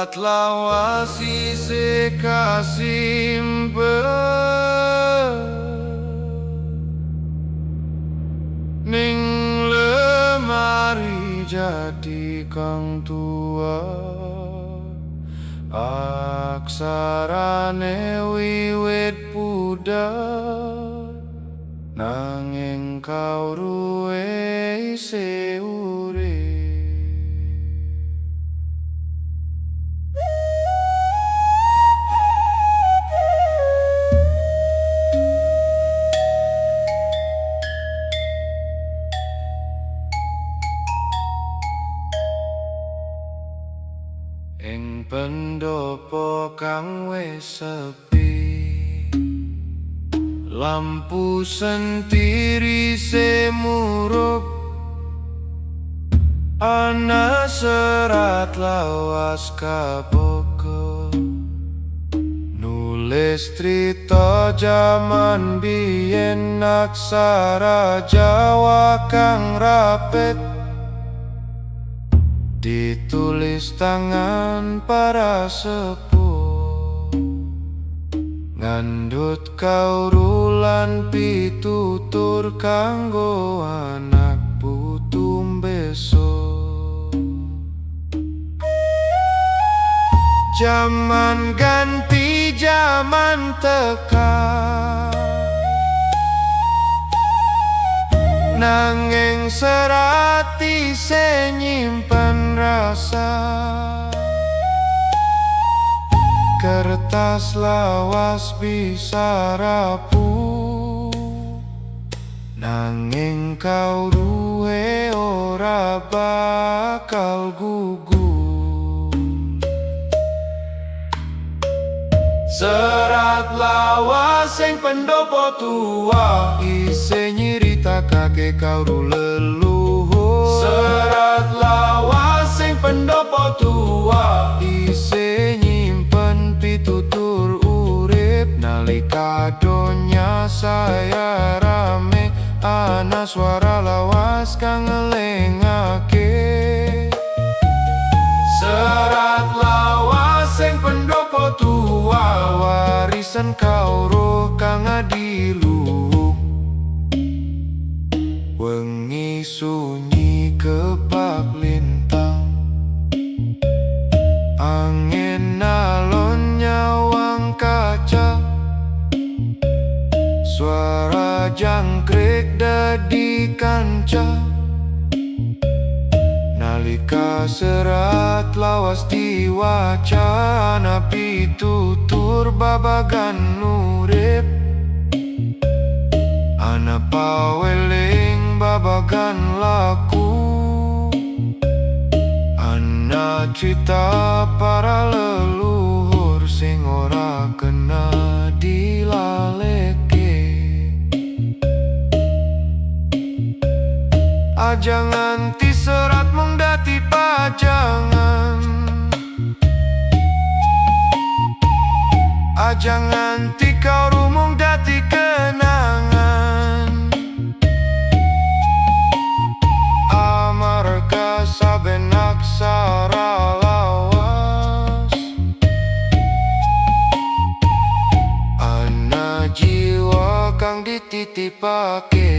Serat lawas isi kasimpen ning lemari jati kang tua, aksarane wiwit pudar, nanging kawruhe isih urip. Ing pendopo kang wis sepi, lampu sentiri semurup, ana serat lawas kaboko, nulis crita jaman biyen, aksara Jawa kang rapet, ditulis tangan para sepuh, ngandhut kawrulan pitutur kanggo anak putu mbesuk. Jaman ganti jaman tekan, nanging serat isih nyimpen rasa. Kertas lawas bisa rapuh, nanging kawruhe ora bakal gugur. Serat lawas sing pendopo tua, isih nyritakake kawruh leluhur. Serat lawas sing pendopo tua, isih nyimpen pitutur urip. Nalika donya saya rame, ana swara lawas kang ngelingake. Serat lawas sing pendopo tua, warisan kawruh kang adiluhur. Wengi sunyi kebak lintang, angin alon nyawang kaca, suara jangkrik dadi kanca. Nalika serat lawas diwaca, ana pitutur babagan urip, ana paweling babagan laku, ana crita para leluhur sing ora kena dilaleke. Aja nganti serat mung dadi pajangan, aja nganti kawruh mung dadi kenangan. Amarga saben aksara lawas ana jiwa kang dititipake.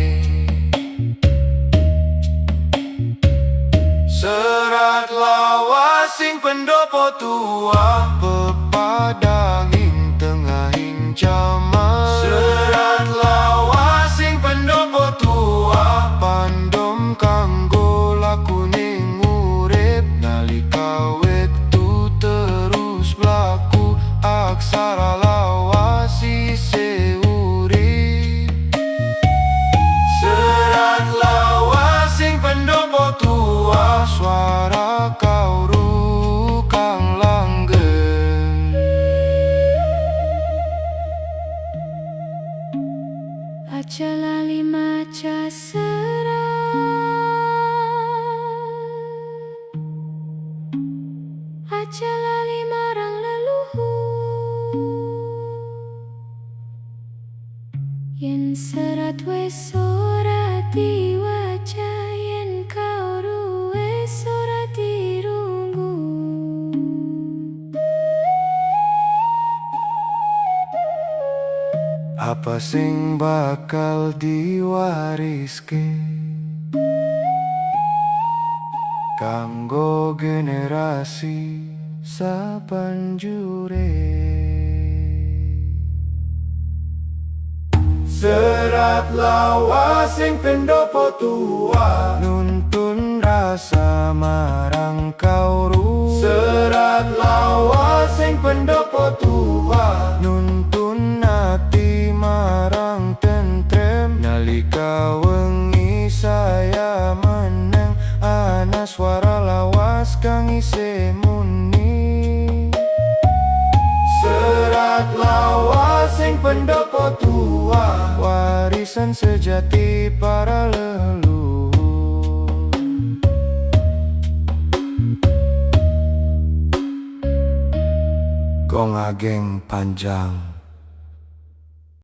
Serat lawas sing pendopo tua, pepadanging tengahing jaman. Serat lawas sing pendopo tua, pandom kanggo laku ning urip. Nalika wektu terus blaku, aksara lawas isih urip. Serat lawas sing pendopo tua, suara kawruh kang langgeng. Aja lali maca serat, aja lali marang leluhur. Yen serat wis ora diwaca, yen kawruh wis ora dirunggu, Apa sing bakal diwariske kanggo generasi sabanjure. Serat lawas sing pendopo tua nuntun rasa marang kauru. Serat lawas sing pendopo tua nuntun ati marang tentrem. Nalika wengi saya meneng ana swara lawas kang isih muni. Serat lawas sing pendopo tua, warisan sejati para leluhur. Gong Ageng Panjang.